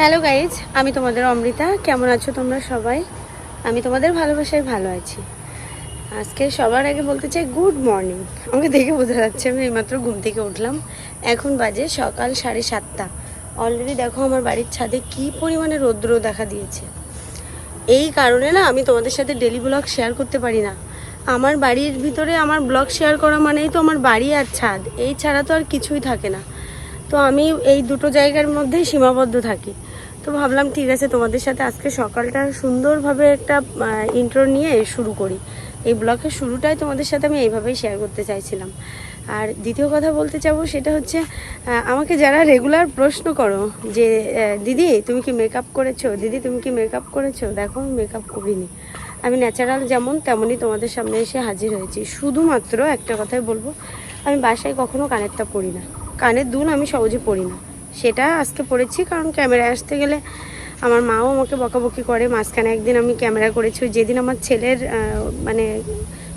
Hello guys, আমি তোমাদের অমৃতা। কেমন আছো তোমরা সবাই? আমি তোমাদের ভালোবাসায় ভালো আছি। আজকে সবার আগে বলতে চাই গুড মর্নিং। আমাকে দেখে বোঝা যাচ্ছে আমি এইমাত্র ঘুম থেকে উঠলাম। এখন বাজে সকাল 7:30। অলরেডি দেখো আমার বাড়ির ছাদে কি পরিমাণে রৌদ্র দেখা দিয়েছে। এই কারণে না আমি তোমাদের সাথে ডেলি ব্লগ শেয়ার করতে পারি না। আমার বাড়ির ভিতরে আমার ব্লগ শেয়ার করা মানেই তো আমার বাড়ি আর ছাদ, এই ছাড়া তো আর কিছুই থাকে না। তো আমি এই দুটো জায়গার মধ্যেই সীমাবদ্ধ থাকি। তো ভাবলাম ঠিক আছে, তোমাদের সাথে আজকে সকালটা সুন্দরভাবে একটা ইন্ট্রো নিয়ে শুরু করি। এই ব্লগের শুরুটাই তোমাদের সাথে আমি এইভাবেই শেয়ার করতে চাইছিলাম। আর দ্বিতীয় কথা বলতে চাবো সেটা হচ্ছে, আমাকে যারা রেগুলার প্রশ্ন করো যে দিদি তুমি কি মেকআপ করেছো, দিদি তুমি কি মেকআপ করেছো, দেখো আমি মেকআপ করিনি। আমি ন্যাচারাল যেমন তেমনই তোমাদের সামনে এসে হাজির হয়েছি। শুধুমাত্র একটা কথাই বলবো, আমি বাসায় কখনো কানেরটা পরি না। কানের দুল আমি সহজে পরি না, সেটা আজকে পড়েছি কারণ ক্যামেরায় আসতে গেলে আমার মাও আমাকে বকাবকি করে। মাঝখানে একদিন আমি ক্যামেরা করেছি, যেদিন আমার ছেলের মানে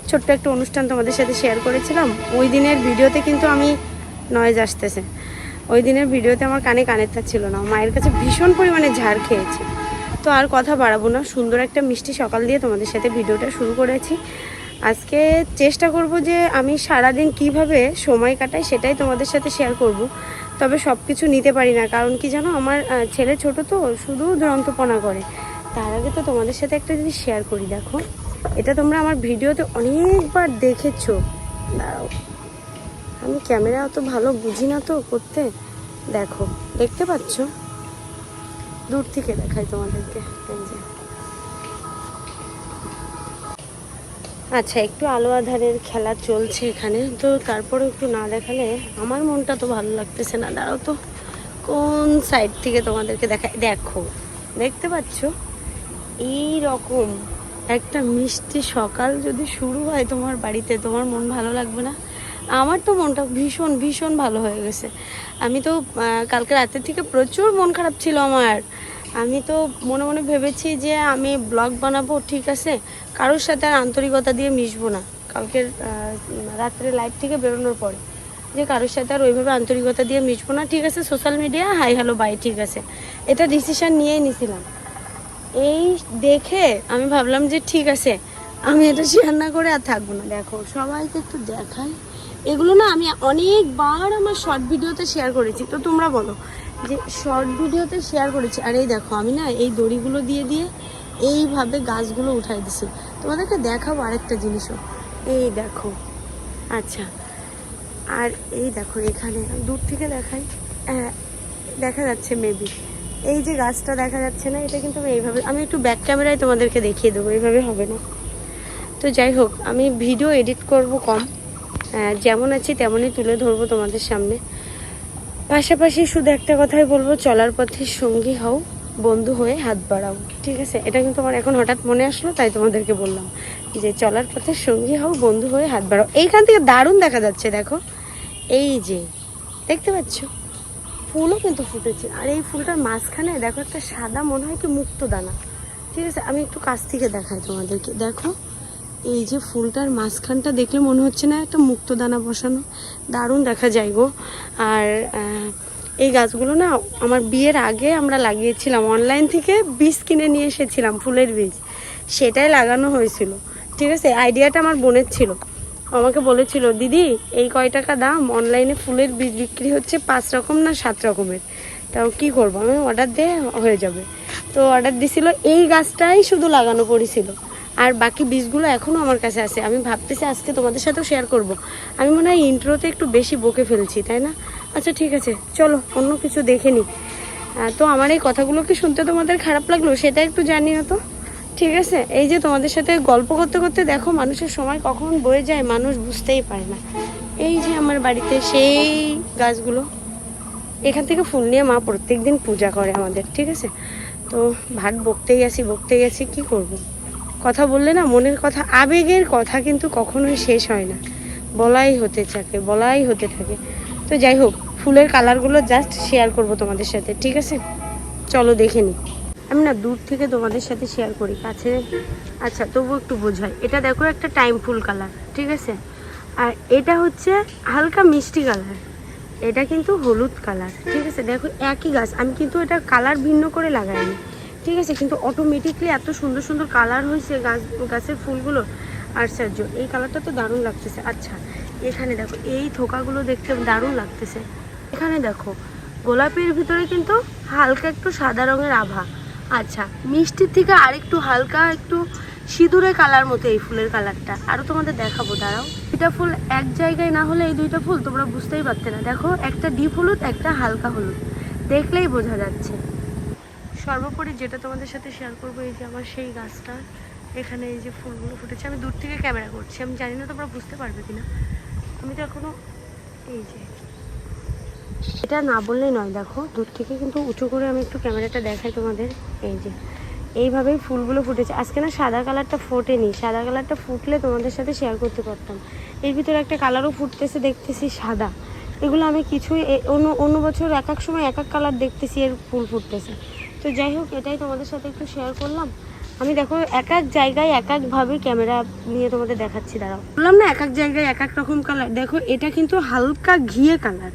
ছোট্ট একটা অনুষ্ঠান তোমাদের সাথে শেয়ার করেছিলাম, ওই দিনের ভিডিওতে কিন্তু আমি নয়েজ আসতেছে। ওই দিনের ভিডিওতে আমার কানেরটা ছিল না। মায়ের কাছে ভীষণ পরিমাণে ঝাড় খেয়েছি। তো আর কথা বাড়াবো না, সুন্দর একটা মিষ্টি সকাল দিয়ে তোমাদের সাথে ভিডিওটা শুরু করেছি। আজকে চেষ্টা করব যে আমি সারাদিন কিভাবে সময় কাটাই সেটাই তোমাদের সাথে শেয়ার করব। তবে সব কিছু নিতে পারি না, কারণ কি জানো, আমার ছেলে ছোট তো, শুধু দুরন্তপনা করে। তার আগে তো তোমাদের সাথে একটা জিনিস শেয়ার করি। দেখো, এটা তোমরা আমার ভিডিওতে অনেকবার দেখেছো। দাঁড়াও, আমি ক্যামেরা অত ভালো বুঝি না তো করতে। দেখো, দেখতে পাচ্ছ? দূর থেকে দেখাই তোমাদেরকে। এই যে, আচ্ছা, একটু আলো আঁধারের খেলা চলছে এখানে, তো তারপরে একটু না দেখালে আমার মনটা তো ভালো লাগতেছে না। দাঁড়াও তো, কোন সাইড থেকে তোমাদেরকে দেখাই। দেখো, দেখতে পাচ্ছ? এই রকম একটা মিষ্টি সকাল যদি শুরু হয় তোমার বাড়িতে, তোমার মন ভালো লাগবে না? আমার তো মনটা ভীষণ ভীষণ ভালো হয়ে গেছে। আমি তো কালকে রাতের থেকে প্রচুর মন খারাপ ছিল আমার। আমি তো মনে মনে ভেবেছি যে আমি ব্লগ বানাবো, ঠিক আছে, কারোর সাথে আর আন্তরিকতা দিয়ে মিশবো না। কালকের রাত্রে লাইভ থেকে বেরোনোর পরে যে কারোর সাথে আর ওইভাবে আন্তরিকতা দিয়ে মিশবো না, ঠিক আছে, social media hi hello bye, ঠিক আছে, এটা ডিসিশন নিয়েই নিছিলাম। এই দেখে আমি ভাবলাম যে ঠিক আছে, আমি এটা শেয়ার না করে আর থাকবো না। দেখো, সবাইকে একটু দেখাই। এগুলো না আমি অনেকবার আমার শর্ট ভিডিওতে শেয়ার করেছি। তো তোমরা বলো যে শর্ট ভিডিওতে শেয়ার করেছি। আর এই দেখো, আমি না এই দড়িগুলো দিয়ে দিয়ে এইভাবে গাছগুলো উঠাই দিছি। তোমাদেরকে দেখাবো আরেকটা জিনিসও। এই দেখো, আচ্ছা, আর এই দেখো এখানে দূর থেকে দেখাই, দেখা যাচ্ছে মেবি। এই যে গাছটা দেখা যাচ্ছে না, এটা কিন্তু আমি একটু ব্যাক ক্যামেরায় তোমাদেরকে দেখিয়ে দেবো, এইভাবে হবে না। তো যাই হোক, আমি ভিডিও এডিট করব কম, যেমন আছি তেমনই তুলে ধরবো তোমাদের সামনে। পাশাপাশি শুধু একটা কথাই বলবো, চলার পথে সঙ্গী হও, বন্ধু হয়ে হাত বাড়াও, ঠিক আছে? এটা কিন্তু আমার এখন হঠাৎ মনে আসলো, তাই তোমাদেরকে বললাম যে চলার পথে সঙ্গী হও, বন্ধু হয়ে হাত বাড়াও। এইখান থেকে দারুণ দেখা যাচ্ছে, দেখো, এই যে দেখতে পাচ্ছ, ফুলও কিন্তু ফুটেছে। আর এই ফুলটার মাঝখানে দেখো একটা সাদা, মনে হয় কি মুক্তদানা, ঠিক আছে? আমি একটু কাছ থেকে দেখাই তোমাদেরকে। দেখো, এই যে ফুলটার মাঝখানটা দেখলে মনে হচ্ছে না একটা মুক্তদানা বসানো? দারুণ দেখা যায় গো। আর এই গাছগুলো না আমার বিয়ের আগে আমরা লাগিয়েছিলাম, অনলাইন থেকে বীজ কিনে নিয়ে এসেছিলাম, ফুলের বীজ, সেটাই লাগানো হয়েছিল, ঠিক আছে? আইডিয়াটা আমার বোনের ছিল। আমাকে বলেছিল, দিদি এই কয় টাকা দাম, অনলাইনে ফুলের বীজ বিক্রি হচ্ছে 5 রকম না 7 রকমের, তাও কি করবো, আমি অর্ডার দিয়ে হয়ে যাবে। তো অর্ডার দিছিল, এই গাছটাই শুধু লাগানো পড়েছিল, আর বাকি বীজগুলো এখনও আমার কাছে আছে। আমি ভাবতেছি আজকে তোমাদের সাথেও শেয়ার করব। আমি মনে হয় ইন্ট্রোতে একটু বেশি বকে ফেলছি, তাই না? আচ্ছা ঠিক আছে, চলো অন্য কিছু দেখে নিই। তো আমার এই কথাগুলো কি শুনতে তোমাদের খারাপ লাগলো সেটা একটু জানিও তো, ঠিক আছে? এই যে তোমাদের সাথে গল্প করতে করতে দেখো মানুষের সময় কখন বয়ে যায় মানুষ বুঝতেই পারে না। এই যে আমার বাড়িতে সেই গাছগুলো, এখান থেকে ফুল নিয়ে মা প্রত্যেকদিন পূজা করে আমাদের, ঠিক আছে? তো ভাট বকতেই আছি, কি করব? কথা বললে না মনের কথা, আবেগের কথা কিন্তু কখনোই শেষ হয় না, বলাই হতে থাকে। তো যাই হোক, ফুলের কালারগুলো জাস্ট শেয়ার করব তোমাদের সাথে, ঠিক আছে? চলো দেখে নিই। আমি না দূর থেকে তোমাদের সাথে শেয়ার করি, কাছে আচ্ছা তবু একটু বোঝাই। এটা দেখো একটা টাইম ফুল কালার, ঠিক আছে? আর এটা হচ্ছে হালকা মিষ্টি কালার, এটা কিন্তু হলুদ কালার, ঠিক আছে। দেখো একই গাছ, আমি কিন্তু এটা কালার ভিন্ন করে লাগাইনি, ঠিক আছে, কিন্তু অটোমেটিকলি এত সুন্দর সুন্দর কালার হয়েছে গাছের ফুলগুলো। আশ্চর্য, এই কালারটা তো দারুণ লাগতেছে। আচ্ছা এখানে দেখো এই থোকাগুলো দেখতে দারুণ লাগতেছে। এখানে দেখো গোলাপের ভিতরে কিন্তু হালকা একটু সাদা রঙের আভা। আচ্ছা মিষ্টির থেকে আরেকটু হালকা একটু সিঁদুরে কালার মতো এই ফুলের কালারটা। আরও তোমাদের দেখাবো, দাঁড়াও। দুইটা ফুল এক জায়গায় না হলে এই দুইটা ফুল তোমরা বুঝতেই পারতে না। দেখো একটা ডিপ হলুদ, একটা হালকা হলুদ, দেখলেই বোঝা যাচ্ছে। সর্বোপরি যেটা তোমাদের সাথে শেয়ার করবো, এই যে আমার সেই গাছটা, এখানে এই যে ফুলগুলো ফুটেছে। আমি দূর থেকে ক্যামেরা করছি, আমি জানি না তোমরা বুঝতে পারবে কিনা। আমি তো এখনো এই যে এটা না বললেই নয়, দেখো দূর থেকে কিন্তু উঁচু করে আমি একটু ক্যামেরাটা দেখাই তোমাদের। এই যে এইভাবেই ফুলগুলো ফুটেছে। আজকে না সাদা কালারটা ফোটেনি, সাদা কালারটা ফুটলে তোমাদের সাথে শেয়ার করতে পারতাম। এর ভিতরে একটা কালারও ফুটতেছে দেখতেছি সাদা। এগুলো আমি কিছুই অন্য বছর এক এক সময় এক এক কালার দেখতেছি এর ফুল ফুটতেছে। তো যাই হোক, এটাই তোমাদের সাথে একটু শেয়ার করলাম। আমি দেখো এক এক জায়গায় এক একভাবে ক্যামেরা নিয়ে তোমাদের দেখাচ্ছি, দাঁড়াও। বললাম না এক এক জায়গায় এক এক রকম কালার। দেখো এটা কিন্তু হালকা ঘিয়ে কালার,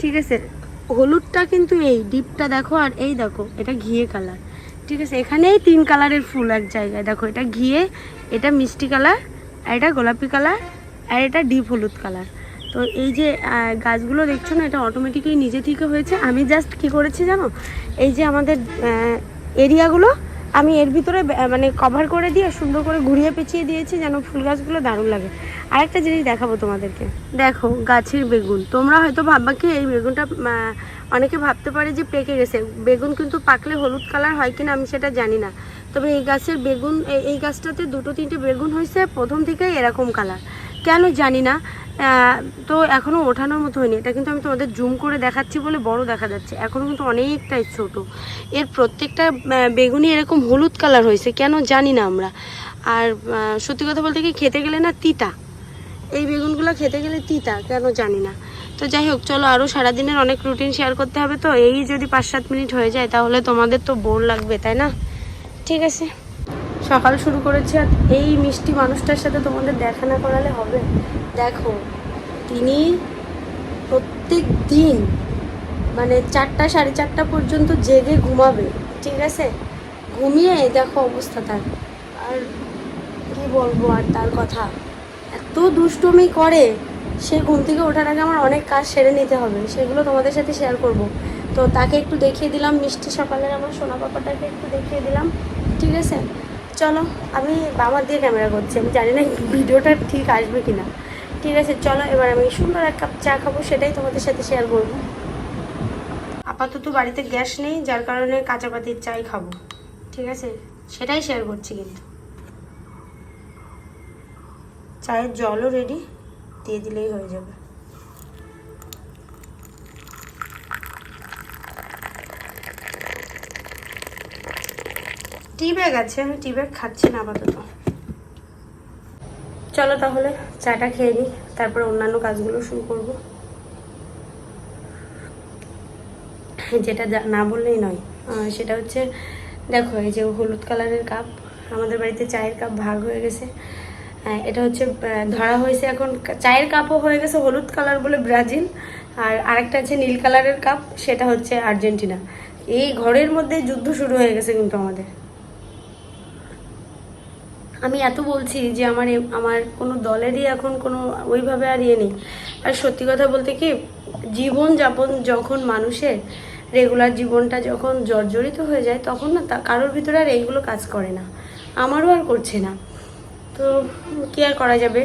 ঠিক আছে। হলুদটা কিন্তু এই ডিপটা দেখো, আর এই দেখো এটা ঘিয়ে কালার, ঠিক আছে। এখানেই 3 কালারের ফুল এক জায়গায়। দেখো এটা ঘিয়ে, এটা মিষ্টি কালার, আর এটা গোলাপি কালার, আর এটা ডিপ হলুদ কালার। তো এই যে গাছগুলো দেখছো না, এটা অটোমেটিকলি নিজে থেকে হয়েছে। আমি জাস্ট কি করেছি জানো, এই যে আমাদের এরিয়াগুলো আমি এর ভিতরে মানে কভার করে দিয়ে সুন্দর করে ঘুরিয়ে পেঁচিয়ে দিয়েছি যেন ফুল গাছগুলো দারুণ লাগে। আরেকটা জিনিস দেখাবো তোমাদেরকে, দেখো গাছের বেগুন। তোমরা হয়তো ভাববা কি এই বেগুনটা, অনেকে ভাবতে পারে যে পেকে গেছে। বেগুন কিন্তু পাকলে হলুদ কালার হয় কিনা আমি সেটা জানি না, তবে এই গাছের বেগুন, এই গাছটাতে 2-3টে বেগুন হয়েছে প্রথম থেকেই এরকম কালার, কেন জানি না। তো এখনও ওঠানোর মতো হয়নি। এটা কিন্তু আমি তোমাদের জুম করে দেখাচ্ছি বলে বড় দেখা যাচ্ছে, এখনও কিন্তু অনেকটাই ছোট। এর প্রত্যেকটা বেগুনই এরকম হলুদ কালার হয়েছে, কেন জানি না আমরা। আর সত্যি কথা বলতে কি, খেতে গেলে না তিতা, এই বেগুনগুলো খেতে গেলে তিতা, কেন জানি না। তো যাই হোক, চলো আরও সারাদিনের অনেক রুটিন শেয়ার করতে হবে। তো এই যদি 5-7 মিনিট হয়ে যায় তাহলে তোমাদের তো বোর লাগবে, তাই না? ঠিক আছে, সকাল শুরু করেছি। আর এই মিষ্টি মানুষটার সাথে তোমাদের দেখা না করালে হবে। দেখো তিনি প্রত্যেক দিন মানে 4টা 4:30 পর্যন্ত জেগে ঘুমাবে, ঠিক আছে। ঘুমিয়ে দেখো অবস্থা তার, আর কি বলবো আর তার কথা। এত দুষ্টুমি করে, সে ঘুম থেকে ওঠার আগে আমার অনেক কাজ সেরে নিতে হবে, সেগুলো তোমাদের সাথে শেয়ার করব। তো তাকে একটু দেখিয়ে দিলাম মিষ্টি সকালের, আমার সোনা পাপাটাকে একটু দেখিয়ে দিলাম, ঠিক আছে। চলো, আমি বাবার দিয়ে ক্যামেরা করছি, আমি জানি না ভিডিওটা ঠিক আসবে কি না। ঠিক আছে চলো, এবার আমি সুন্দর এক কাপ চা খাবো, সেটাই তোমাদের সাথে শেয়ার করবো। আপাতত বাড়িতে গ্যাস নেই, যার কারণে কাঁচা পাতির চাই খাবো, ঠিক আছে, সেটাই শেয়ার করছি। কিন্তু চায়ের জলও রেডি, দিয়ে দিলেই হয়ে যাবে। টি ব্যাগ আছে, আমি টি ব্যাগ খাচ্ছি না আপাতত। চলো তাহলে চাটা খেয়ে নিই, তারপরে অন্যান্য কাজগুলো শুরু করব। যেটা না বললেই নয়, সেটা হচ্ছে দেখো এই যে হলুদ কালারের কাপ, আমাদের বাড়িতে চায়ের কাপ ভাগ হয়ে গেছে। এটা হচ্ছে ধরা হয়েছে এখন, চায়ের কাপও হয়ে গেছে হলুদ কালার বলে ব্রাজিল, আর আরেকটা আছে নীল কালারের কাপ, সেটা হচ্ছে আর্জেন্টিনা। এই ঘরের মধ্যে যুদ্ধ শুরু হয়ে গেছে কিন্তু আমাদের। আমি এত বলছি যে আমার কোনো দলেরই এখন কোনো ওইভাবে আর ইয়ে নেই। আর সত্যি কথা বলতে কি, জীবনযাপন যখন মানুষের রেগুলার জীবনটা যখন জর্জরিত হয়ে যায়, তখন না কারোর ভিতরে আর এইগুলো কাজ করে না, আমারও আর করছে না। তো কী আর করা যাবে,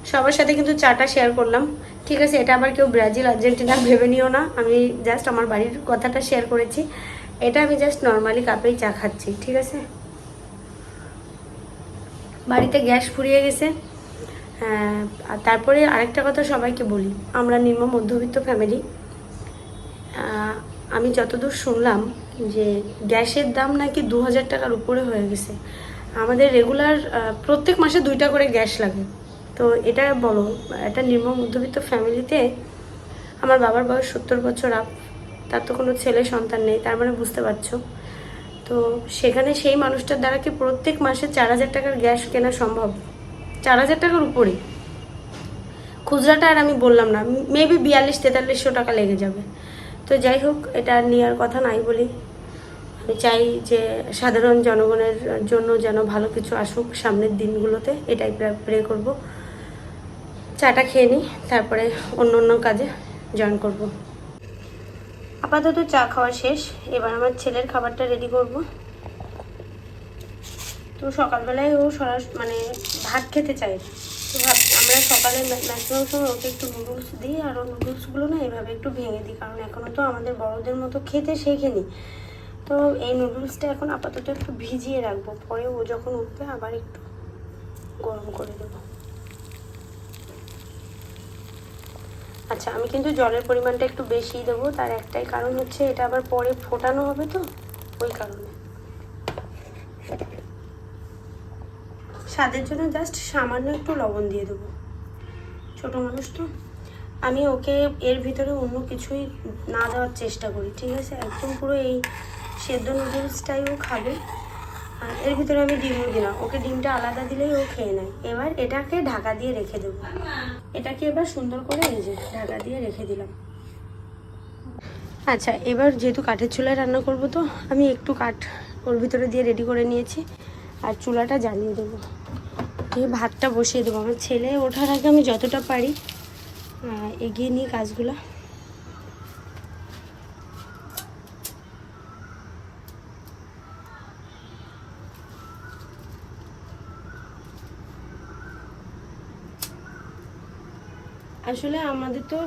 সবার সাথে কিন্তু চাটা শেয়ার করলাম, ঠিক আছে। এটা আবার কেউ ব্রাজিল আর্জেন্টিনা ভেবে নিও না, আমি জাস্ট আমার বাড়ির কথাটা শেয়ার করেছি। এটা আমি জাস্ট নর্মালি কাপেই চা খাচ্ছি, ঠিক আছে। বাড়িতে গ্যাস ফুরিয়ে গেছে। আর তারপরে আরেকটা কথা সবাইকে বলি, আমরা নিম্ন মধ্যবিত্ত ফ্যামিলি। আমি যতদূর শুনলাম যে গ্যাসের দাম নাকি 2000 টাকার উপরে হয়ে গেছে। আমাদের রেগুলার প্রত্যেক মাসে 2টা করে গ্যাস লাগে। তো এটা বলো, একটা নিম্ন মধ্যবিত্ত ফ্যামিলিতে আমার বাবার বয়স 70 বছর আপ, তার তো কোনো ছেলে সন্তান নেই, তার মানে বুঝতে পারছো। তো সেখানে সেই মানুষটার দ্বারা কি প্রত্যেক মাসে 4000 টাকার গ্যাস কেনা সম্ভব? 4000 টাকার উপরে, খুচরাটা আর আমি বললাম না, মেবি 42-4300 টাকা লেগে যাবে। তো যাই হোক, এটা আর নেওয়ার কথা নাই বলি। আমি চাই যে সাধারণ জনগণের জন্য যেন ভালো কিছু আসুক সামনের দিনগুলোতে, এটাই প্রে করব। চাটা খেয়ে নিই, তারপরে অন্য অন্য কাজে জয়েন করব। আপাতত চা খাওয়া শেষ, এবার আমার ছেলের খাবারটা রেডি করব। তো সকালবেলায় ও মানে ভাত খেতে চাই। তো আমরা সকালে ম্যাক্সিমাম সময় ওকে একটু নুডলস দিই, আর ও নুডলসগুলো না এভাবে একটু ভেঙে দিই, কারণ এখনও তো আমাদের বড়দের মতো খেতে শেখেনি। তো এই নুডলসটা এখন আপাতত একটু ভিজিয়ে রাখবো, পরে ও যখন উঠবে আবার একটু গরম করে দেবো। আচ্ছা, আমি কিন্তু জলের পরিমাণটা একটু বেশিই দেবো, তার একটাই কারণ হচ্ছে এটা আবার পরে ফোটানো হবে, তো ওই কারণে। স্বাদের জন্য জাস্ট সামান্য একটু লবণ দিয়ে দেবো, ছোটো মানুষ তো। আমি ওকে এর ভিতরে অন্য কিছুই না দেওয়ার চেষ্টা করি, ঠিক আছে? একদম পুরো এই সেদ্ধ নুডলসটাই ও খাবে, আর এর ভিতরে আমি ডিমও দিই না। ওকে ডিমটা আলাদা দিলেই ও খেয়ে নেয়। এবার এটাকে ঢাকা দিয়ে রেখে দেবো। এটাকে এবার সুন্দর করে এই যে ঢাকা দিয়ে রেখে দিলাম। আচ্ছা, এবার যেহেতু কাঠের চুলায় রান্না করব, তো আমি একটু কাঠ ওর ভিতরে দিয়ে রেডি করে নিয়েছি, আর চুলাটা জ্বালিয়ে দেবো। এই ভাতটা বসিয়ে দেবো। আমার ছেলে ওঠার আগে আমি যতটা পারি এগিয়ে নিই কাজগুলো। আসলে আমাদের তো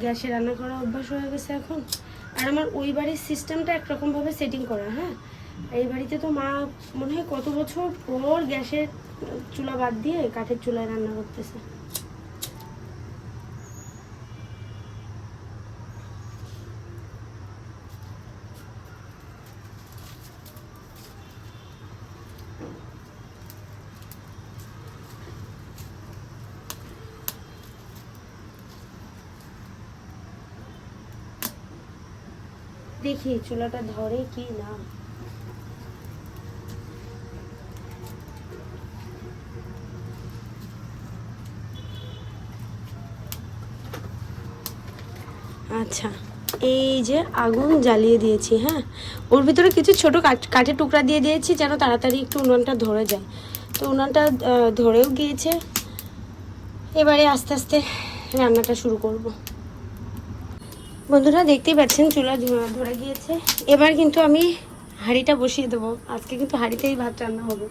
গ্যাসে রান্না করা অভ্যাস হয়ে গেছে এখন, আর আমার ওই বাড়ির সিস্টেমটা একরকমভাবে সেটিং করা। হ্যাঁ, এই বাড়িতে তো মা মনে হয় কত বছর পর গ্যাসের চুলা বাদ দিয়ে কাঠের চুলায় রান্না করতেছে। দেখি চুলাটা ধরে কি না। আচ্ছা, এই যে আগুন জ্বালিয়ে দিয়েছি। হ্যাঁ, ওর ভিতরে কিছু ছোট কাঠের টুকরা দিয়ে দিয়েছি যেন তাড়াতাড়ি একটু উনুনটা ধরে যায়। তো উনুনটা ধরেও গিয়েছে। এবারে আস্তে আস্তে রান্নাটা শুরু করব। বন্ধুরা দেখতেই পাচ্ছেন চুলা ধরে গিয়েছে। এবার কিন্তু আমি হাঁড়িটা বসিয়ে দেবো। আজকে কিন্তু হাঁড়িতেই ভাত রান্না হবে।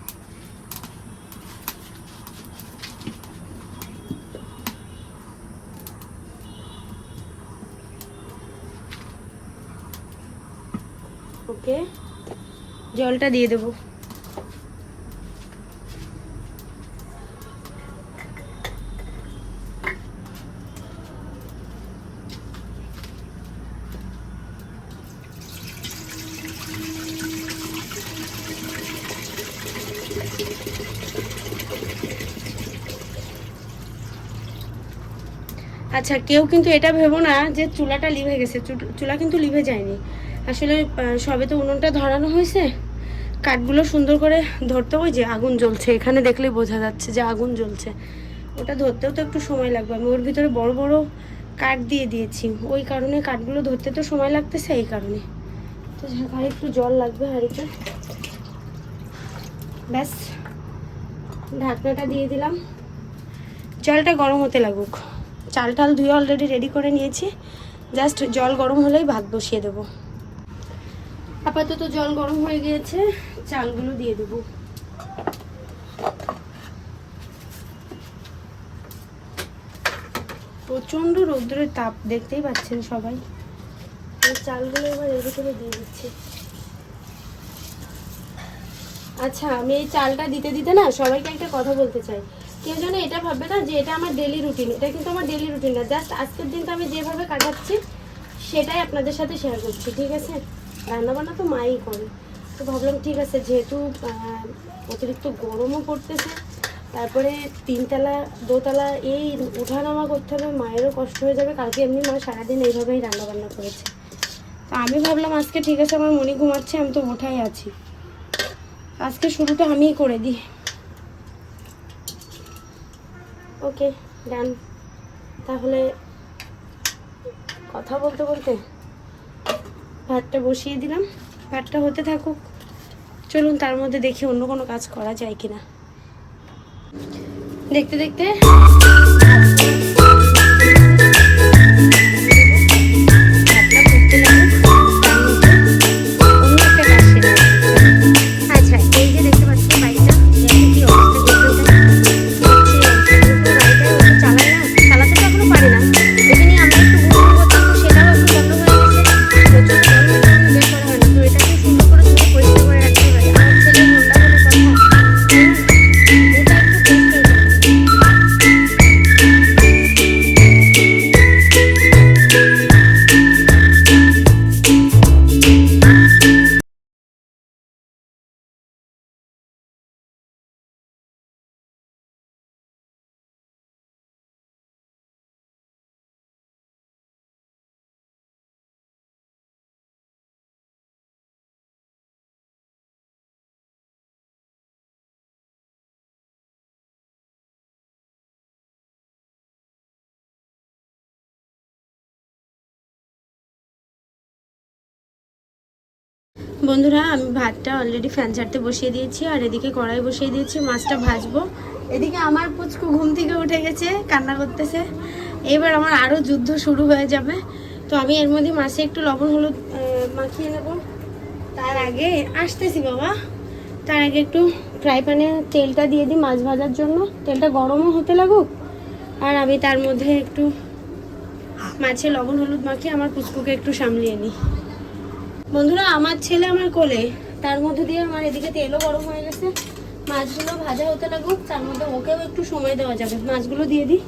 ওকে, জলটা দিয়ে দেবো। আচ্ছা, কেউ কিন্তু এটা ভেবো না যে চুলাটা লিভে গেছে। চুলা কিন্তু লিভে যায়নি। আসলে সবে তো উনুনটা ধরানো হয়েছে, কাঠগুলো সুন্দর করে ধরতে, ওই যে আগুন জ্বলছে, এখানে দেখলেই বোঝা যাচ্ছে যে আগুন জ্বলছে। ওটা ধরতেও তো একটু সময় লাগবে। আমি ওর ভিতরে বড় বড় কাঠ দিয়ে দিয়েছি, ওই কারণে কাঠগুলো ধরতে তো সময় লাগতেছে, এই কারণে। তো আর একটু জল লাগবে হাঁড়িতে। ব্যাস, ঢাকনাটা দিয়ে দিলাম। জলটা গরম হতে লাগুক। চাল টাল ধুয়ে অলরেডি রেডি করে নিয়েছি, জাস্ট জল গরম হলেই ভাত বসিয়ে দেবো। আপাতত জল গরম হয়ে গিয়েছে, চালগুলো দিয়ে দেবো। প্রচণ্ড রৌদ্রের তাপ, দেখতেই পাচ্ছেন সবাই। চালগুলো এবার এর ভিতরে দিয়ে দিচ্ছি। আচ্ছা, আমি এই চালটা দিতে দিতে না সবাইকে একটা কথা বলতে চাই। কেউ যেন এটা ভাববে না যে এটা আমার ডেলি রুটিন। এটা কিন্তু আমার ডেলি রুটিন না, জাস্ট আজকের দিনটা আমি যেভাবে কাটাচ্ছি সেটাই আপনাদের সাথে শেয়ার করছি, ঠিক আছে? রান্নাবান্না তো মাই করে। তো ভাবলাম ঠিক আছে, যেহেতু অতিরিক্ত গরমও পড়তেছে, তারপরে তিনতলা দোতলা এই ওঠানামা করতে হবে, মায়েরও কষ্ট হয়ে যাবে। কালকে এমনি মা সারাদিন এইভাবেই রান্নাবান্না করেছে। তো আমি ভাবলাম আজকে ঠিক আছে, আমার মনে ঘুমাচ্ছে, আমি তো ওঠাই আছি, আজকে শুরুটা আমিই করে দিই। ওকে, ডান। তাহলে কথা বলতে বলতে ভাতটা বসিয়ে দিলাম, ভাতটা হতে থাকুক। চলুন তার মধ্যে দেখি অন্য কোনো কাজ করা যায় কিনা। দেখতে দেখতে বন্ধুরা, আমি ভাতটা অলরেডি ফ্যান ছাড়তে বসিয়ে দিয়েছি, আর এদিকে কড়াই বসিয়ে দিয়েছি, মাছটা ভাজবো। এদিকে আমার পুচকু ঘুম থেকে উঠে গেছে, কান্না করতেছে। এবার আমার আরও যুদ্ধ শুরু হয়ে যাবে। তো আমি এর মধ্যে মাছে একটু লবণ হলুদ মাখিয়ে নেব। তার আগে আসতেছি বাবা, তার আগে একটু ফ্রাই প্যানে তেলটা দিয়ে দিই মাছ ভাজার জন্য। তেলটা গরমও হতে লাগুক, আর আমি তার মধ্যে একটু মাছে লবণ হলুদ মাখিয়ে আমার পুচকুকে একটু সামলিয়ে নিই। বন্ধুরা, আমার ছেলে আমার কোলে, তার মধ্যে দিয়ে আমার এদিকে তেলও গরম হয়ে গেছে। মাছগুলো ভাজা হতে লাগুক, তার মধ্যে ওকেও একটু সময় দেওয়া যাবে। মাছগুলো দিয়ে দিই।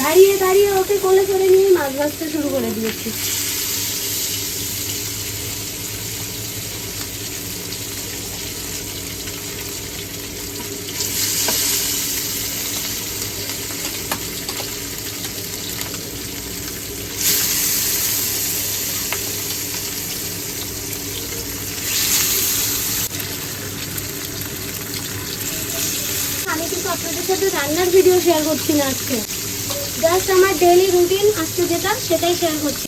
দাঁড়িয়ে দাঁড়িয়ে ওকে কোলে করে নিয়ে মাছ ভাজতে শুরু করে দিয়েছি। আমি কিন্তু আপনাদের সাথে রান্নার ভিডিও শেয়ার করছি না আজকে, জাস্ট আমার ডেইলি রুটিন আজকে যেটা সেটাই শেয়ার করছি।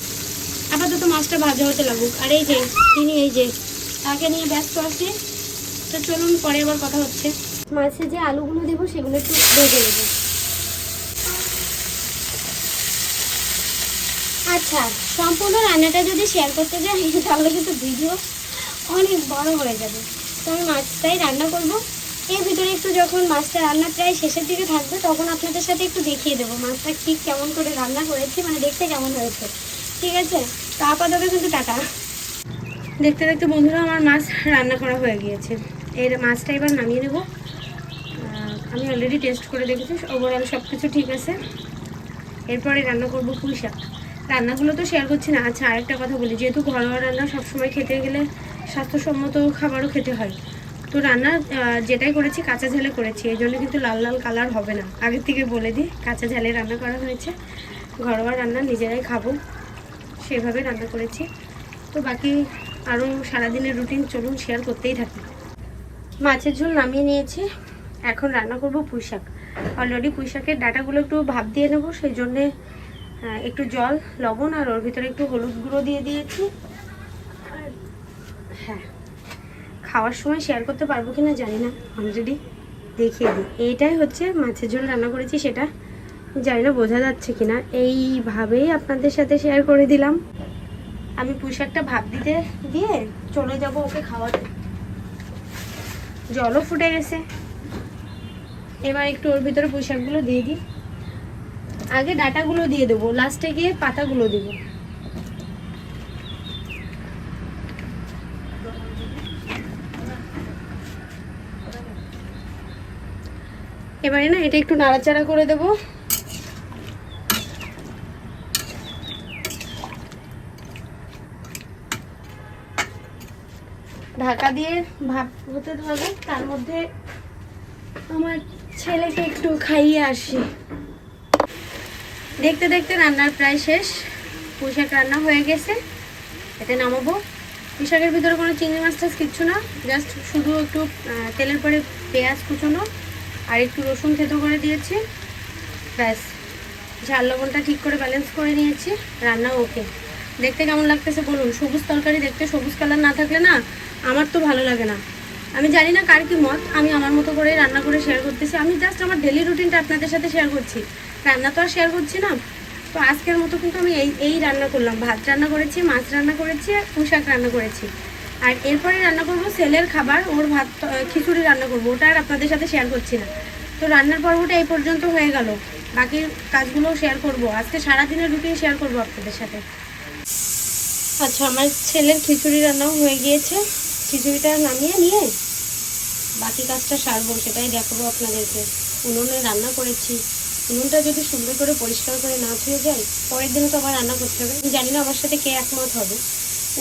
আপাতত মাছটা ভাজা হতে লাগুক। আর এই যে তিনি, এই যে তাকে নিয়ে ব্যস্ত আছি। তো চলুন পরে আবার কথা হচ্ছে। মাছে যে আলুগুলো দেবো সেগুলো একটু ভেজে দেবো। আচ্ছা, সম্পূর্ণ রান্নাটা যদি শেয়ার করতে যাই তাহলে কিন্তু ভিডিও অনেক বড় হয়ে যাবে। তো আমি মাছটাই রান্না করব। এর ভিতরে একটু যখন মাছটা রান্না প্রায় শেষের দিকে থাকবে তখন আপনাদের সাথে একটু দেখিয়ে দেবো মাছটা ঠিক কেমন করে রান্না করেছি, মানে দেখতে কেমন হয়েছে। ঠিক আছে, তো আপাতত কিন্তু টাটা। দেখতে দেখতে বন্ধুরা আমার মাছ রান্না করা হয়ে গিয়েছে। এর মাছটা এবার নামিয়ে নেব। আমি অলরেডি টেস্ট করে দেখেছি, ওভারঅল সব কিছু ঠিক আছে। এরপরে রান্না করব পুঁই শাক। রান্নাগুলো তো শেয়ার করছি না। আচ্ছা, আরেকটা কথা বলি, যেহেতু ঘরোয়া রান্না সবসময় খেতে গেলে স্বাস্থ্যসম্মত খাবারও খেতে হয়। তো রান্না যেটাই করেছি কাঁচা ঝালে করেছি, এই জন্য কিন্তু লাল লাল কালার হবে না। আগের থেকে বলে দিই, কাঁচা ঝালে রান্না করা হয়েছে। ঘরোয়া রান্না নিজেরাই খাবো সেভাবে রান্না করেছি। তো বাকি আরও সারাদিনের রুটিন চলুন শেয়ার করতেই থাকি। মাছের ঝোল নামিয়ে নিয়েছি, এখন রান্না করব পুঁই শাক। অলরেডি পুঁই শাকের ডাঁটাগুলো একটু ভাপ দিয়ে নেবো, সেই জন্যে একটু জল, লবণ আর ওর ভিতরে একটু হলুদ গুঁড়ো দিয়ে দিয়েছি। আর হ্যাঁ, খাওয়ার সময় শেয়ার করতে পারবো কিনা জানি না, অলরেডি দেখিয়ে দিই। এইটাই হচ্ছে মাছের ঝোল রান্না করেছি, সেটা জানি না বোঝা যাচ্ছে কিনা। এইভাবেই আপনাদের সাথে শেয়ার করে দিলাম। আমি পুঁই শাকটা ভাপ দিতে দিয়ে চলে যাব ওকে খাওয়াতে। জলও ফুটে গেছে, এবার একটু ওর ভিতরে পুঁই শাকগুলো দিয়ে দিই। আগে ডাঁটাগুলো দিয়ে দেবো, লাস্টে গিয়ে পাতাগুলো দেবো। এবারে না এটা একটু নাড়াচাড়া করে দেবো। ঢাকা দিয়ে ভাপ হতে হবে, তার মধ্যে আমার ছেলেকে একটু খাইয়ে আসি। দেখতে দেখতে রান্নার প্রায় শেষ। পুঁই শাক রান্না হয়ে গেছে, এতে নামাবো। পুঁই শাকের ভিতরে কোনো চিংড়ি মাছ টাছ কিচ্ছু না, জাস্ট শুধু একটু তেলের পরে পেঁয়াজ কুচোনো আর একটু রসুন থেতো করে দিয়েছি, ব্যাস। ঝাল লবণটা ঠিক করে ব্যালেন্স করে নিয়েছি, রান্না ওকে। দেখতে কেমন লাগতেছে বলুন? সবুজ তরকারি দেখতে সবুজ কালার না থাকলে না আমার তো ভালো লাগে না। আমি জানি না কার কি মত, আমি আমার মতো করে রান্না করে শেয়ার করতেছি। আমি জাস্ট আমার ডেলি রুটিনটা আপনাদের সাথে শেয়ার করছি, রান্না তো আর শেয়ার করছি না। তো আজকের মতো কিন্তু আমি এই রান্না করলাম, ভাত রান্না করেছি, মাছ রান্না করেছি, আর পুঁই শাক রান্না করেছি। আর এরপরে রান্না করব ছেলের খাবার, ওর ভাত খিচুড়ি রান্না করবো, ওটা আর আপনাদের সাথে শেয়ার করছি না। তো রান্নার পর্বটা এই পর্যন্ত হয়ে গেল, বাকি কাজগুলোও শেয়ার করব। আজকে সারাদিনের রুটিন শেয়ার করব আপনাদের সাথে। আচ্ছা, আমার ছেলের খিচুড়ি রান্নাও হয়ে গিয়েছে। খিচুড়িটা নামিয়ে নিয়ে বাকি কাজটা সারবো, সেটাই দেখাবো আপনাদেরকে। উনুনে রান্না করেছি, উনুনটা যদি সুন্দর করে পরিষ্কার করে না ধুয়ে যায়, পরের দিনে তো আবার রান্না করতে হবে। জানি না আমার সাথে কে একমত হবে।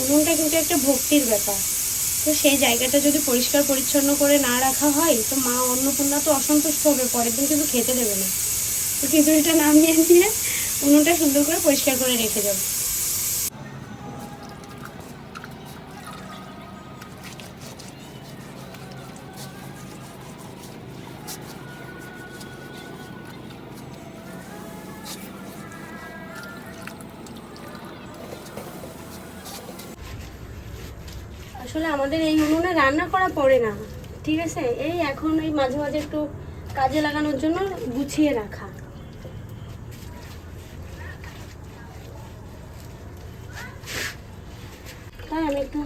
উনুনটা কিন্তু একটা ভক্তির ব্যাপার, তো সেই জায়গাটা যদি পরিষ্কার পরিচ্ছন্ন করে না রাখা হয় তো মা অন্নপূর্ণা তো অসন্তুষ্ট হবে, পরের দিন কিন্তু খেতে দেবে না। তো খিচুড়িটা নামিয়ে নিয়ে উনুনটা সুন্দর করে পরিষ্কার করে রেখে যাবো। আসলে আমাদের এই উনুনে রান্না করা পড়ে না, ঠিক আছে? এই এখন এই মাঝে মাঝে একটু কাজে লাগানোর জন্য গুছিয়ে রাখা। তাই আমি একটু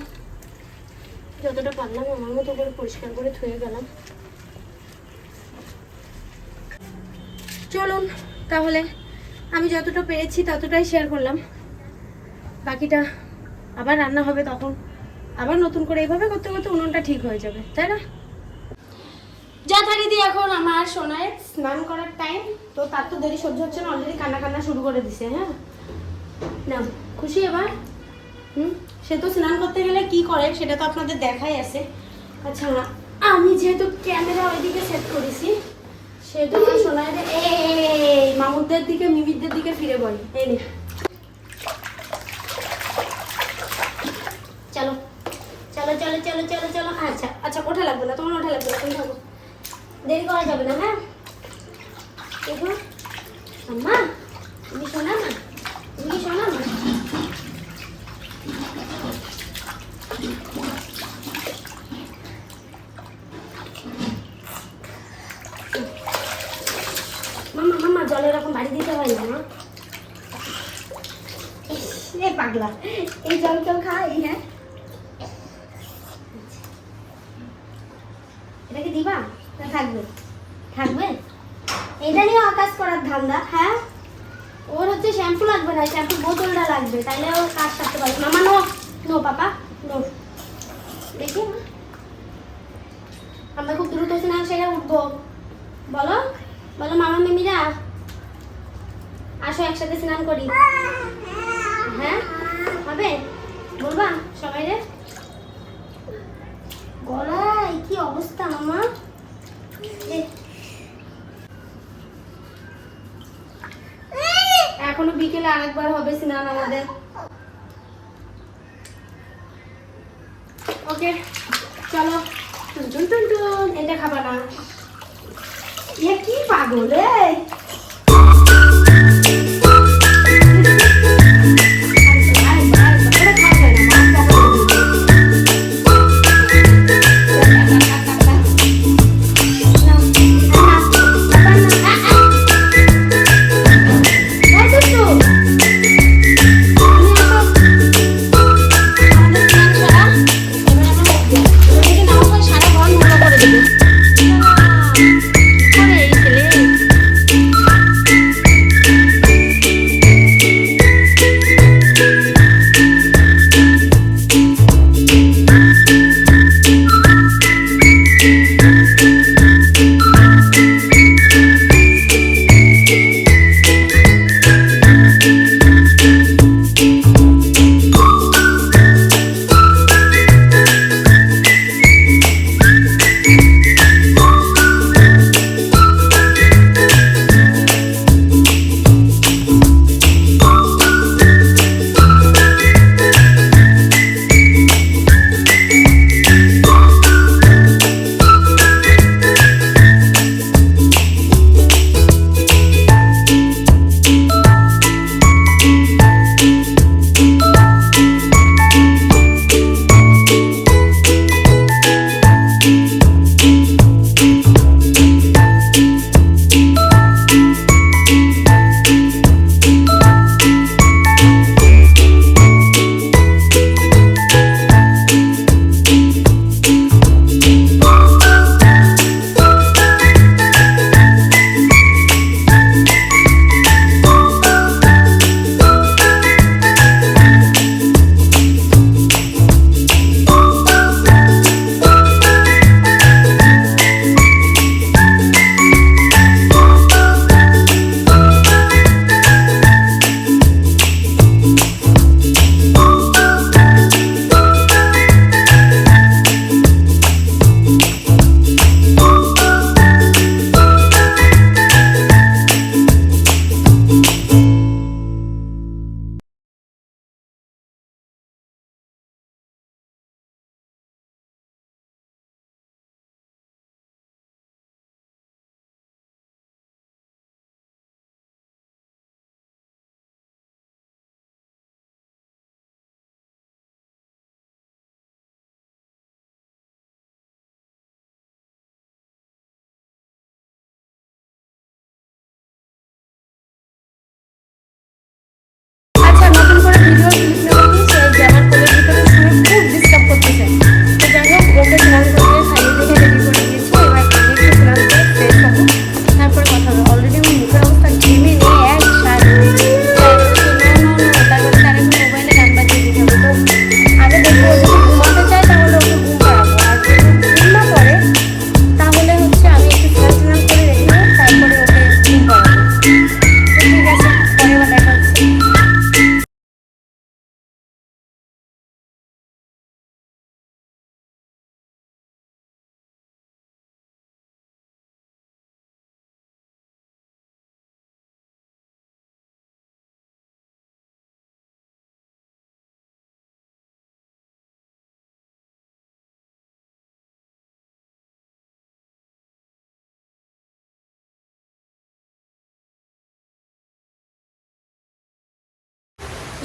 যতটা পারলাম আমার মতো করে পরিষ্কার করে ধুয়ে গেলাম। চলুন তাহলে, আমি যতটা পেরেছি ততটাই শেয়ার করলাম, বাকিটা আবার রান্না হবে, তখন আবার নতুন করে এইভাবে করতে করতে উনুনটা ঠিক হয়ে যাবে, তাই না? যথারীতি এখন আমার সোনায় স্নান করার টাইম, তো তার তো দেরি সহ্য হচ্ছে না, অলরেডি কান্না শুরু করে দিছে। হ্যাঁ না, খুশি এবার? সে তো স্নান করতে গেলে কি করে সেটা তো আপনাদের দেখাই আছে। আচ্ছা, আমি যেহেতু ক্যামেরা ওইদিকে সেট করেছি, সেহেতু আমার সোনায় এই মামুদের দিকে মিমিদের দিকে ফিরে বল। এই নে, চলো চলো চলো চলো চলো চলো। আচ্ছা আচ্ছা, ওঠা লাগবে না, তোমার ওঠা লাগবে না, তুমি থাকো, দেরি করা যাবে না। হ্যাঁ দেখো আম্মা, তুমি শোনা না, তুমি শোনা না। মাম্মা মাম্মা, জল এরকম বাড়ি দিতে হয় না মা। এ পাগলা, এই জল কেউ খাই? হ্যাঁ, এটাকে দিবা না থাকবে? থাকবে। এটা নিয়ে আকাশ করার ধান্দা। হ্যাঁ, ওর হচ্ছে শ্যাম্পু লাগবে না, শ্যাম্পু বোতলটা লাগবে, তাইলে ও কাজ করতে পারবে। মামা নো নো, পাপা নো। দেখি আমরা খুব দ্রুত স্নান সেরে উঠবো। বলো বলো মামা মিমিরা, আসো একসাথে স্নান করি। হ্যাঁ হবে, বলবা সবাই রে। গলায় কি অবস্থা মামা? এখনো বিকেলে আরেকবার হবে স্নান আমাদের। ওকে চলো, টুন টুন টুন টুন। এটা খাবা না? এ কি পাগল রে!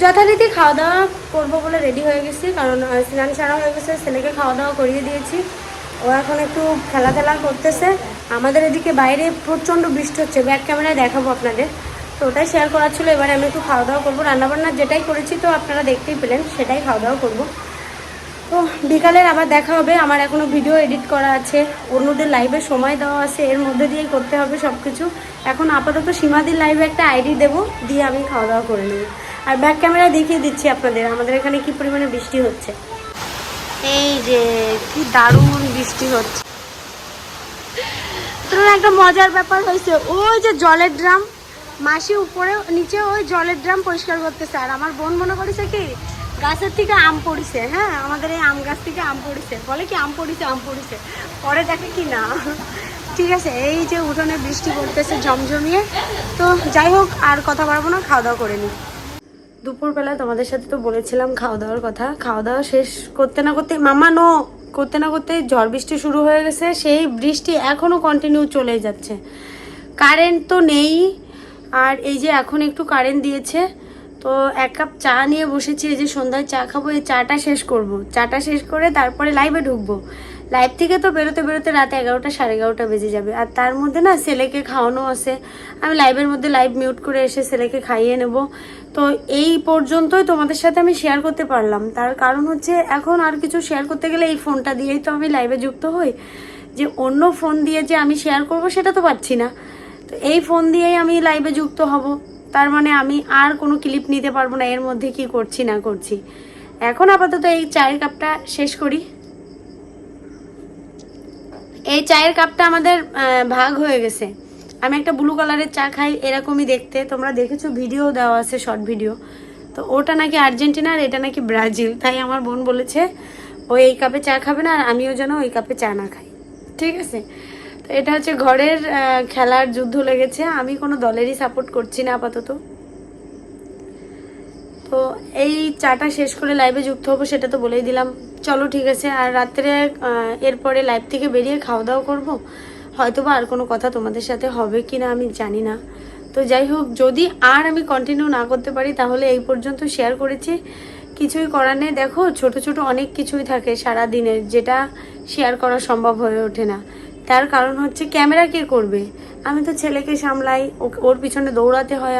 যথারীতি খাওয়া দাওয়া করবো বলে রেডি হয়ে গেছি, কারণ স্নান সারা হয়ে গেছে, ছেলেকে খাওয়া দাওয়া করিয়ে দিয়েছি। ও এখন একটু খেলাধুলা করতেছে। আমাদের এদিকে বাইরে প্রচণ্ড বৃষ্টি হচ্ছে, ব্যাক ক্যামেরায় দেখাবো আপনাদের। তো ওটাই শেয়ার করার ছিল। এবারে আমি একটু খাওয়া দাওয়া করবো, রান্নাবান্না যেটাই করেছি তো আপনারা দেখতেই পেলেন, সেটাই খাওয়া দাওয়া করবো। তো বিকালের আবার দেখা হবে। আমার এখনও ভিডিও এডিট করা আছে, অন্যদের লাইভে সময় দেওয়া আছে, এর মধ্যে দিয়েই করতে হবে সব কিছু। এখন আপাতত সীমাদির লাইভে একটা আইডি দেবো, দিয়ে আমি খাওয়া দাওয়া করে নেব। আর ব্যাক ক্যামেরা দেখিয়ে দিচ্ছি আপনাদের আমাদের এখানে কি পরিমাণে বৃষ্টি হচ্ছে। এই যে কি দারুণ বৃষ্টি হচ্ছে। তো একটা মজার ব্যাপার হয়েছে, ওই যে জলের ড্রাম, মাসি উপরে নিচে ওই জলের ড্রাম পরিষ্কার করতেছে, আর আমার বোন মনে করেছে কি গাছের থেকে আম পড়িছে। হ্যাঁ, আমাদের এই আম গাছ থেকে আম পড়িছে, বলে কি আম পড়িছে, পরে দেখে কি না। ঠিক আছে, এই যে উঠোনে বৃষ্টি পড়তেছে ঝমঝমিয়ে। তো যাই হোক, আর কথা বাড়বো না, খাওয়া দাওয়া করে নিই। দুপুরবেলা তোমাদের সাথে তো বলেছিলাম খাওয়া দাওয়ার কথা। খাওয়া দাওয়া শেষ করতে না করতে করতে না করতে ঝড় বৃষ্টি শুরু হয়ে গেছে। সেই বৃষ্টি এখনও কন্টিনিউ চলেই যাচ্ছে, কারেন্ট তো নেই। আর এই যে এখন একটু কারেন্ট দিয়েছে, তো এক কাপ চা নিয়ে বসেছি। এই যে সন্ধ্যায় চা খাবো, এই চাটা শেষ করব। চাটা শেষ করে তারপরে লাইভে ঢুকবো। লাইভ থেকে তো বেরোতে বেরোতে রাত 11টা 11:30 বেজে যাবে। আর তার মধ্যে না ছেলেকে খাওয়ানো আছে, আমি লাইভের মধ্যে লাইভ মিউট করে এসে ছেলেকে খাইয়ে নেব। তো এই পর্যন্তই তোমাদের সাথে আমি শেয়ার করতে পারলাম। তার কারণ হচ্ছে এখন আর কিছু শেয়ার করতে গেলে এই ফোনটা দিয়েই তো আমি লাইভে যুক্ত হই, যে অন্য ফোন দিয়ে যে আমি শেয়ার করব সেটা তো পারছি না। তো এই ফোন দিয়েই আমি লাইভে যুক্ত হব, তার মানে আমি আর কোনো ক্লিপ নিতে পারবো না এর মধ্যে কি করছি না করছি। এখন আপাতত এই চায়ের কাপটা শেষ করি। এই চায়ের কাপটা আমাদের ভাগ হয়ে গেছে। আমি একটা ব্লু কালারের চা খাই, এরকমই দেখতে, তোমরা দেখেছো, ভিডিও দেওয়া আছে, শর্ট ভিডিও। তো ওটা নাকি আর্জেন্টিনা আর এটা নাকি ব্রাজিল, তাই আমার বোন বলেছে ও এই কাপে চা খাবে না, আর আমিও যেন ওই কাপে চা না খাই। ঠিক আছে, তো এটা হচ্ছে ঘরের খেলার যুদ্ধ লেগেছে। আমি কোনো দলেরই সাপোর্ট করছি না আপাতত। তো এই চাটা শেষ করে লাইভে যুক্ত হবো, সেটা তো বলেই দিলাম। চলো ঠিক আছে, আর রাত্রে এরপরে লাইভ থেকে বেরিয়ে খাওয়া দাওয়া করবো। হয়তো বা আর কোনো কথা তোমাদের সাথে হবে কি না আমি জানি না। তো যাই হোক, যদি আর আমি কন্টিনিউ না করতে পারি তাহলে এই পর্যন্ত শেয়ার করেছি, কিছুই করার নেই। দেখো, ছোট ছোট অনেক কিছুই থাকে সারা দিনের, যেটা শেয়ার করা সম্ভব হয়ে ওঠে না। তার কারণ হচ্ছে ক্যামেরা কে করবে, আমি তো ছেলেকে সামলাই, ওর পিছনে দৌড়াতে হয়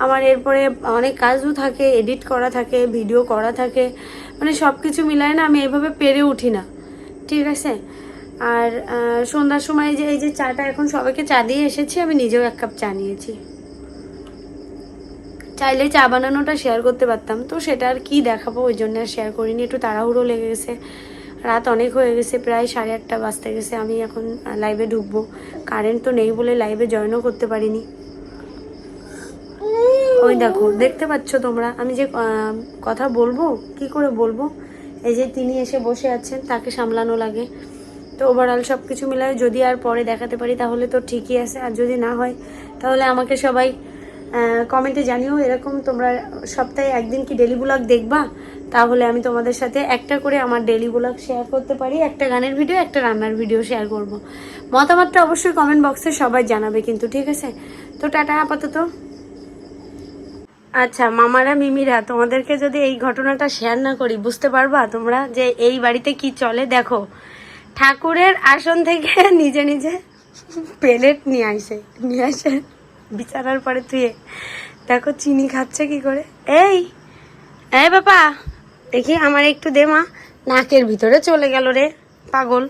আমার এরপরে অনেক কাজও থাকে, এডিট করা থাকে, ভিডিও করা থাকে, মানে সব কিছু মিলায় না আমি এইভাবে পেরে উঠি না। ঠিক আছে, আর সন্ধ্যার সময় যে এই যে চাটা এখন সবাইকে চা দিয়ে এসেছি, আমি নিজেও এক কাপ চা নিয়েছি। চাইলে চা বানানোটা শেয়ার করতে পারতাম, তো সেটা আর কি দেখাবো, ওই জন্য আর শেয়ার করিনি। একটু তাড়াহুড়ো লেগে গেছে, রাত অনেক হয়ে গেছে, প্রায় 8:30 বাজতে গেছে। আমি এখন লাইভে ঢুকবো, কারেন্ট তো নেই বলে লাইভে জয়েনও করতে পারিনি। ওই দেখো, দেখতে পাচ্ছ তোমরা, আমি যে কথা বলবো কি করে বলবো, এই যে তিনি এসে বসে আছেন, তাকে সামলানো লাগে। তো ওভারঅল সব কিছু মিলায় যদি আর পরে দেখাতে পারি তাহলে তো ঠিকই আছে, আর যদি না হয় তাহলে আমাকে সবাই কমেন্টে জানিও। এরকম তোমরা সপ্তাহে একদিন কি ডেলি ব্লগ দেখবা, তাহলে আমি তোমাদের সাথে একটা করে আমার ডেলি ব্লগ শেয়ার করতে পারি, একটা গানের ভিডিও, একটা রান্নার ভিডিও শেয়ার করব। মতামতটা অবশ্যই কমেন্ট বক্সে সবাই জানাবে কিন্তু, ঠিক আছে? তো টাটা আপাতত। আচ্ছা মামারা মিমিরা, তোমাদেরকে যদি এই ঘটনাটা শেয়ার না করি বুঝতে পারবা তোমরা যে এই বাড়িতে কি চলে। দেখো, ঠাকুরের আসন থেকে নিজে নিজে প্লেট নিয়ে আসে বিছানার পরে তুই দেখো চিনি খাচ্ছে কি করে। এই বাবা, দেখি আমার একটু দে মা, নাকের ভিতরে চলে গেল রে পাগল,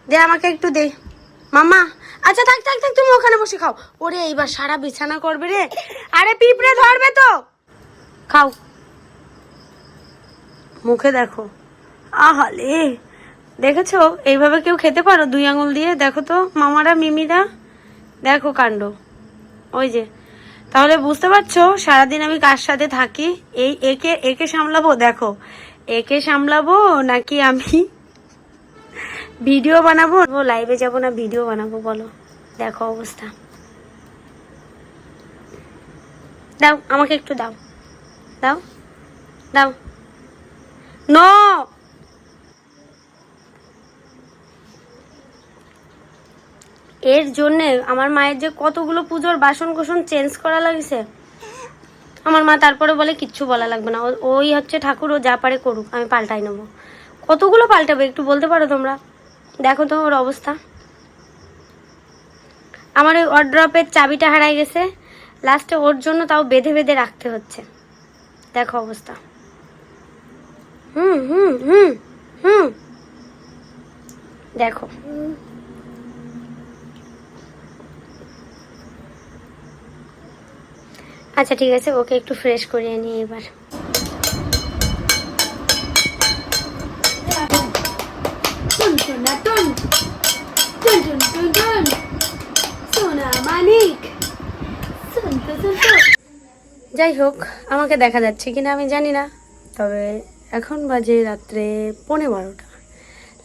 দে আমাকে একটু দে মামা। আচ্ছা থাক থাক থাক, তুমি ওখানে বসে খাও। ওরে এইবার সারা বিছানা করবে রে, আরে পিঁপড়ে ধরবে তো, খাও। মুখে দেখো, আহালে, দেখেছো এইভাবে কেউ খেতে পারো 2 আঙুল দিয়ে? দেখো তো মামারা মিমিরা, দেখো কাণ্ড। ওই যে, তাহলে বুঝতে পারছো সারাদিন আমি কার সাথে থাকি। এই একে সামলাবো, দেখো একে সামলাবো নাকি আমি ভিডিও বানাবো, লাইভে যাবো না ভিডিও বানাবো বলো? দেখো অবস্থা। দাও আমাকে একটু দাও, দাও দাও। নো, এর জন্যে আমার মায়ের যে কতগুলো পুজোর বাসন কোসন চেঞ্জ করা লাগছে, আমার মা তারপরে বলে কিচ্ছু বলা লাগবে না, ওই হচ্ছে ঠাকুর, ও যা পারে করুক, আমি পাল্টাই নেবো। কতগুলো পাল্টাবে একটু বলতে পারো তোমরা? দেখো তো ওর অবস্থা। আমার ওই ওয়ার্ড্রপের চাবিটা হারাই গেছে, লাস্টে ওর জন্য তাও বেঁধে বেঁধে রাখতে হচ্ছে। দেখো অবস্থা। হুম হুম হুম হুম দেখো। আচ্ছা ঠিক আছে, ওকে একটু ফ্রেশ করিয়ে নিই এবার। যাই হোক, আমাকে দেখা যাচ্ছে কিনা আমি জানি না, তবে এখন বাজে রাত্রে 11:15।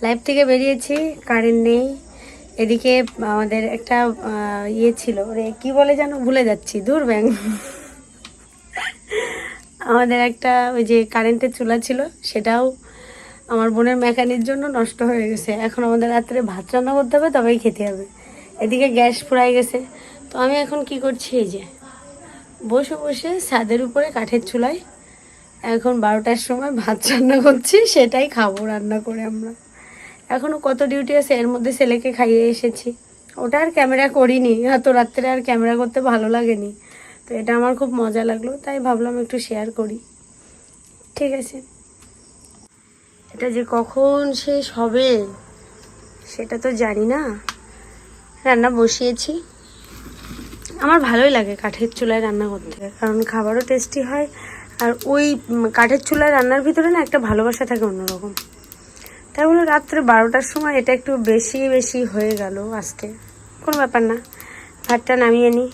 লাইভ থেকে বেরিয়েছি, কারেন্ট নেই। এদিকে আমাদের একটা ইয়ে ছিল, ওরে কি বলে যেন ভুলে যাচ্ছি, দূর ব্যাং। আমাদের একটা ওই যে কারেন্টের চুলা ছিল, সেটাও আমার বোনের মেকানির জন্য নষ্ট হয়ে গেছে। এখন আমাদের রাত্রে ভাত রান্না করতে হবে, তবেই খেতে হবে। এদিকে গ্যাস ফুরাই গেছে। তো আমি এখন কি করছি, এই যে বসে বসে ছাদের উপরে কাঠের চুলায় এখন 12টার সময় ভাত রান্না করছি, সেটাই খাবো রান্না করে আমরা। এখনও কত ডিউটি আছে, এর মধ্যে ছেলেকে খাইয়ে এসেছি। ওটা আর ক্যামেরা করিনি, এত রাত্রে আর ক্যামেরা করতে ভালো লাগেনি। তো এটা আমার খুব মজা লাগলো, তাই ভাবলাম একটু শেয়ার করি। ঠিক আছে, এটা যে কখন শেষ হবে সেটা তো জানি না। রান্না বসিয়েছি। আমার ভালোই লাগে কাঠের চুলায় রান্না করতে, কারণ খাবারও টেস্টি হয়। আর ওই কাঠের চুলায় রান্নার ভিতরে না একটা ভালোবাসা থাকে অন্যরকম। তাই বলে রাত্রে 12টার সময় এটা একটু বেশি বেশি হয়ে গেল আজকে। কোনো ব্যাপার না, ভাতটা নামিয়ে নিই।